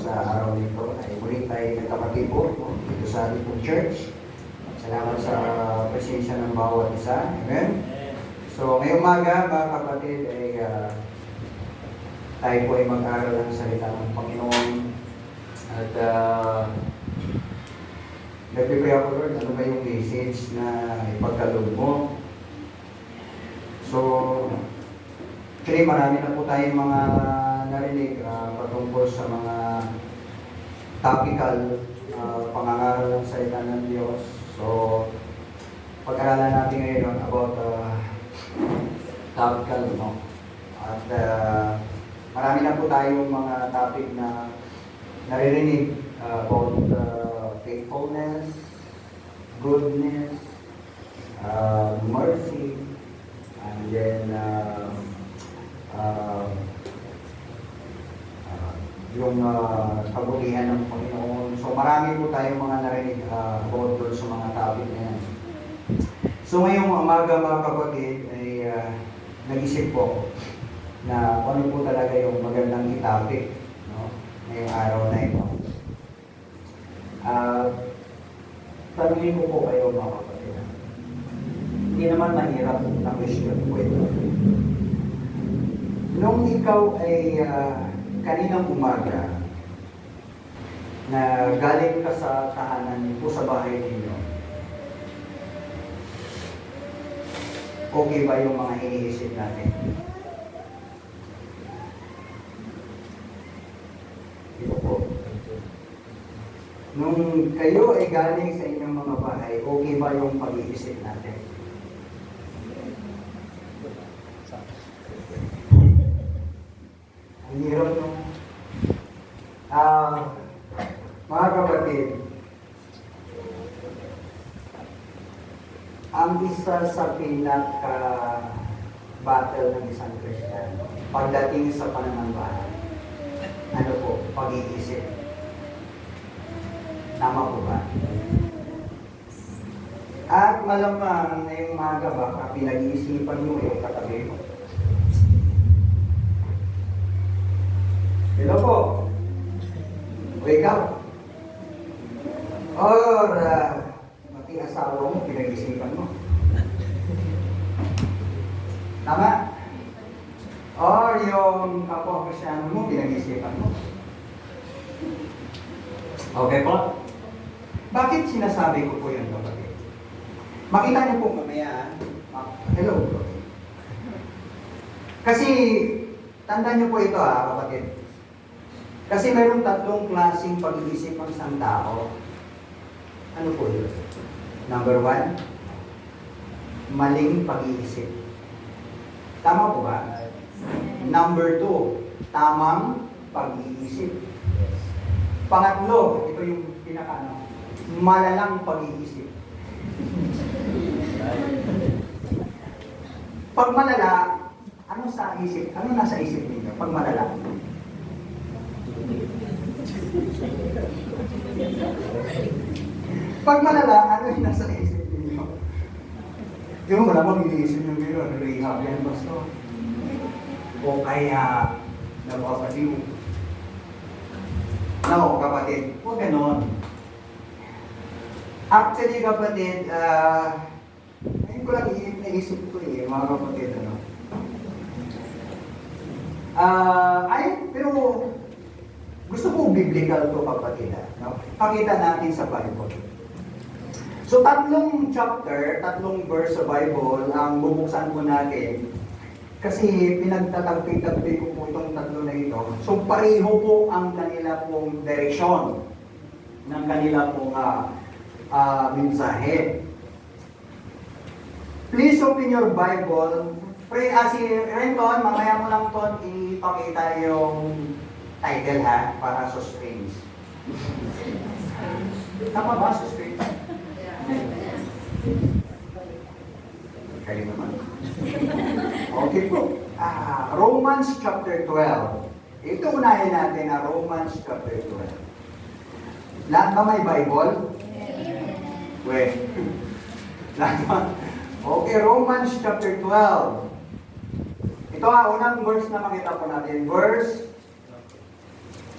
sa araw nito ay muli tayo nagkapatipo dito sa ating pong church. Salamat sa presensya ng bawat isa. Amen? So, ngayong umaga, mga kapatid, ay tayo po ay mag-aral ng salita ng Panginoon. At nag-prepare ako, Lord, ano ba yung message na ipagkaloob mo? So, actually, marami na po tayong mga narinig patungkol sa mga topical pangangaral ng salita ng Diyos. So, pag-aralan natin ngayon about topical, no? At marami na po tayong mga topic na naririnig about faithfulness, goodness, mercy, and then yung kabutihan ng Panginoon. So marami po tayong mga narinig about doon sa mga topic na yan. So ngayong umaga, mga kapatid, ay nag-isip po ako na ano po talaga yung magandang i-topic, no? Ngayong araw na ito. Tanungin ko po kayo, mga kapatid. Hindi naman mahirap na question po ito. Nung ikaw ay kaninang umaga na galing ka sa tahanan po sa bahay ninyo, okay ba yung mga iniisip natin? Ito po. Nung kayo ay galing sa inyong mga bahay, okay ba yung pag-iisip natin? Ang hirap, no? Mga kapatid, ang isa sa pinaka-battle ng isang Kristiyano pagdating sa pananambahan, ano po? Pag-iisip. Tama po ba? At malamang na yung umaga baka pinag-iisipan mo yung katabi mo. Hello po. Wake up. Or mati asawa mo, pinag-isipan mo. Tama? Or yung kapwa Kristyano mo, pinag-isipan mo. Okay po? Bakit sinasabi ko po yun, kapatid? Makita niyo po mamaya. Hello. Kasi, tandaan niyo po ito kapatid. Kasi mayroong tatlong klaseng pag-iisip ng isang tao. Ano po yun? Number 1, maling pag-iisip. Tama po ba? Number 2, tamang pag-iisip. Pangatlo, ito yung malalang pag-iisip. Pag malala, ano sa isip? Ano nasa isip ninyo? Pag malala? Pag malala, ano yung nasa isip ninyo? Di mo malamang iniisip yung gano'n, rehab yan, pastor. O kaya, napapaliw. No, kapatid, huwag ganon. Actually, kapatid, ngayon ko lang naisip ko mga kapatid, ano. Pero gusto ko biblical to, kapatid, no? Pakita natin sa Bible. So, tatlong chapter, tatlong verse sa Bible ang bubuksan po natin. Kasi pinagtatagpi-tagpi ko po itong tatlo na ito. So, pareho po ang kanila pong direksyon ng kanila pong mensahe. Please open your Bible. Pray, si Renton, mamaya mo lang ton ipakita yung title para suspense. Tama ba, suspense? Kayo naman. Okay po. Romans chapter 12. Ito unahin natin na Romans chapter 12. Lahat ba may Bible? Well, lahat ba? Okay, Romans chapter 12. Ito unang verse na makita po natin. Verse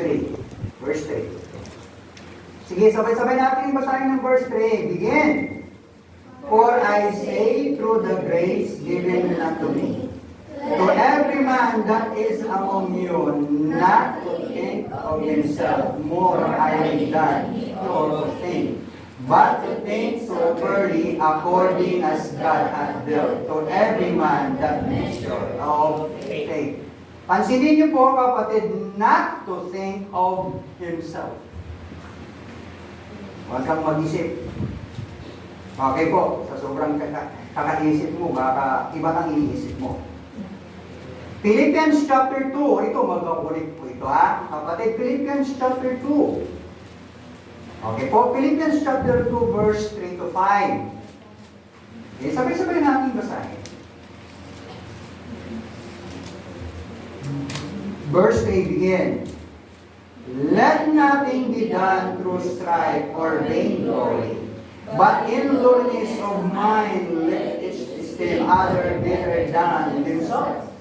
3. Verse 3. Sige, sabay-sabay natin basahin ng verse 3. Begin. For I say through the grace given unto me, to every man that is among you, not to think of himself more highly than he ought to think, but to think soberly according as God hath dealt to every man that measure of faith. Pansinin niyo po kapatid, not to think of himself. Huwag kang mag-isip. Okay po, sa sobrang kakaisip mo, baka iba kang iniisip mo. Philippians chapter 2, ito magkakulit po ito ha. Kapatid, Philippians chapter 2. Okay po, Philippians chapter 2 verse 3 to 5. Okay, sabay-sabay natin basahin. Verse 3 begin. Let nothing be done through strife or vainglory, but in lowliness of mind let each esteem other better than himself.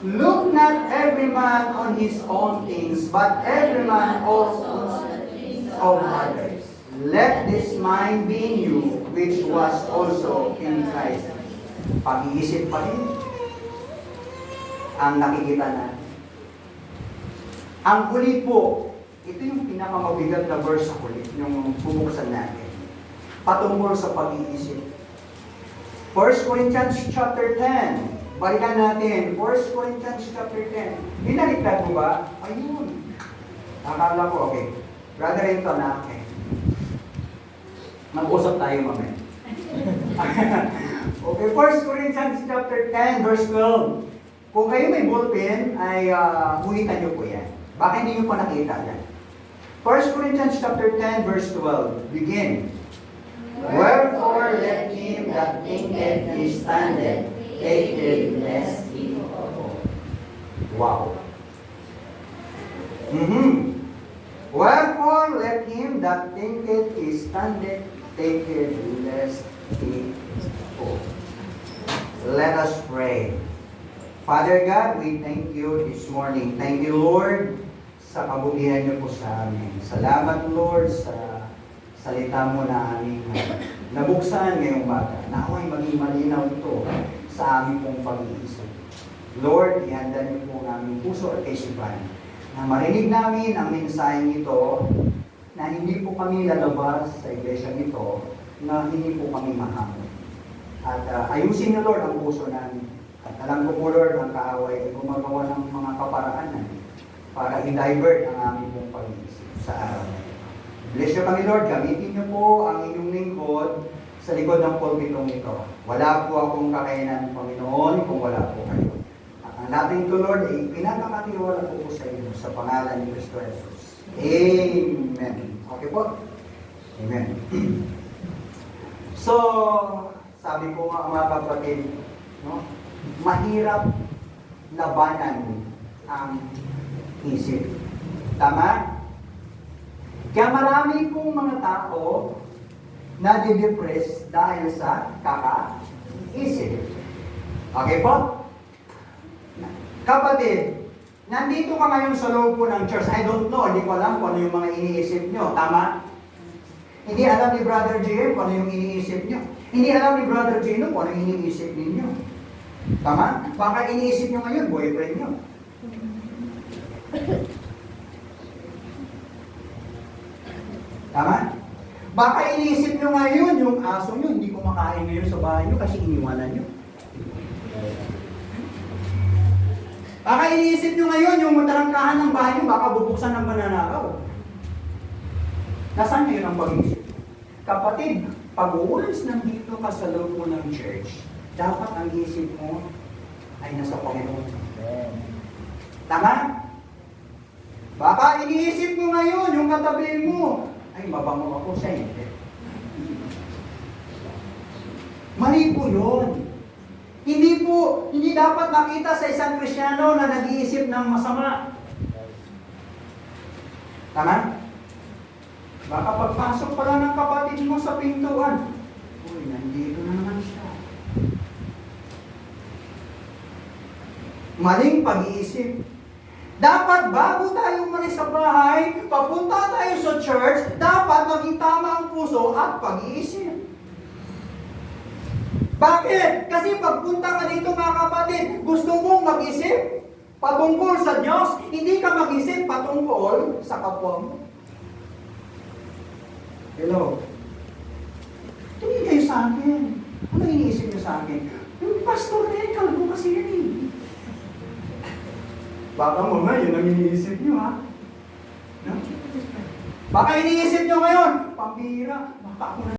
Look not every man on his own things, but every man also on the things of others. Let this mind be in you, which was also in Christ. Pag-iisip pa rin ang nakikita natin. Ang huli po, ito yung pinakamabigat na verse sa huli, yung bubuksan natin. Patungkol sa pag-iisip. 1 Corinthians chapter 10. Balikan natin, 1 Corinthians chapter 10. Binaliktad mo ba? Ayun. Akala ko, okay. Brother Anton, okay. Mag-usap tayo mamaya. Okay, 1 Corinthians chapter 10, verse 12. Kung kayo may ballpen, ay uhitan nyo po yan. Baka hindi nyo pa nakita yan. 1 Corinthians chapter 10, verse 12. Begin. Wherefore let him that thinketh he standeth take it lest he fall. Wow. Wherefore let him that thinketh he standeth take it lest he fall. Let us pray. Father God, we thank you this morning. Thank you, Lord, sa kabutihan niyo po sa amin. Salamat, Lord, sa salita mo na aming nabuksan ngayong bata. Naway maging malinaw ito sa aming pong pag-iisip. Lord, ihanda niyo po ang aming puso at kaisipan na marinig namin ang mensaheng ito na hindi po kami lalabas sa iglesia nito na hindi po kami mahamon. At ayusin niyo, Lord, ang puso namin. At alam ko po, Lord, ang kaaway ay gumagawa ng mga kaparaanan para i-divert ang aming pong pag-iisip sa araw na ito. Bless niyo kami, Lord. Gamitin niyo po ang inyong lingkod sa likod ng pulpitong ito. Wala po akong kakayanan, Panginoon, kung wala po kayo. At ang natin ko, Lord, ay pinapakatiwala po sa inyo sa pangalan ni Cristo Jesus. Amen. Okay po? Amen. So, sabi ko nga mga kapatid, no? Mahirap labanan ang isip. Tama? Kaya marami pong mga tao na di-depress dahil sa kakaisip. Okay po? Kapatid, nandito ka ngayon sa loob po ng church. I don't know, hindi ko alam kung ano yung mga iniisip nyo. Tama? Hindi alam ni Brother JM kung ano yung iniisip nyo. Hindi alam ni Brother Gino kung ano yung iniisip ninyo. Tama? Baka iniisip nyo ngayon, boyfriend nyo. Tama? Baka iniisip nyo ngayon, yung aso nyo, hindi kumakain ngayon sa bahay nyo kasi iniwanan nyo. Baka iniisip nyo ngayon, yung matarangkahan ng bahay nyo, baka bubuksan ng mananakaw. Nasaan ngayon ang pag-iisip? Kapatid, pag uwalis nandito ka sa loob mo ng church, dapat ang isip mo ay nasa Panginoon. Tama? Baka iniisip mo ngayon, yung katabi mo, ay mabango ako sa hindi. Mali po yun. Hindi dapat makita sa isang Kristiyano na nag-iisip ng masama. Tama? Baka pagpasok pala ng kapatid mo sa pintuan, uy, nandito na naman siya. Maling pag-iisip. Dapat bago tayo umalis sa bahay, papunta tayo sa church, dapat maging tama ang puso at pag-iisip. Bakit? Kasi pagpunta ka dito mga kapatid, gusto mong mag-isip patungkol sa Diyos, hindi ka mag-isip patungkol sa kapwa mo. Hello? Tingin kayo sa akin. Ano iniisip niyo sa akin? Yung pastor na yan, kalbo kasi yan eh. Baka mga yun ang iniisip niyo ha? No? Baka iniisip niyo ngayon, pambira, baka ako na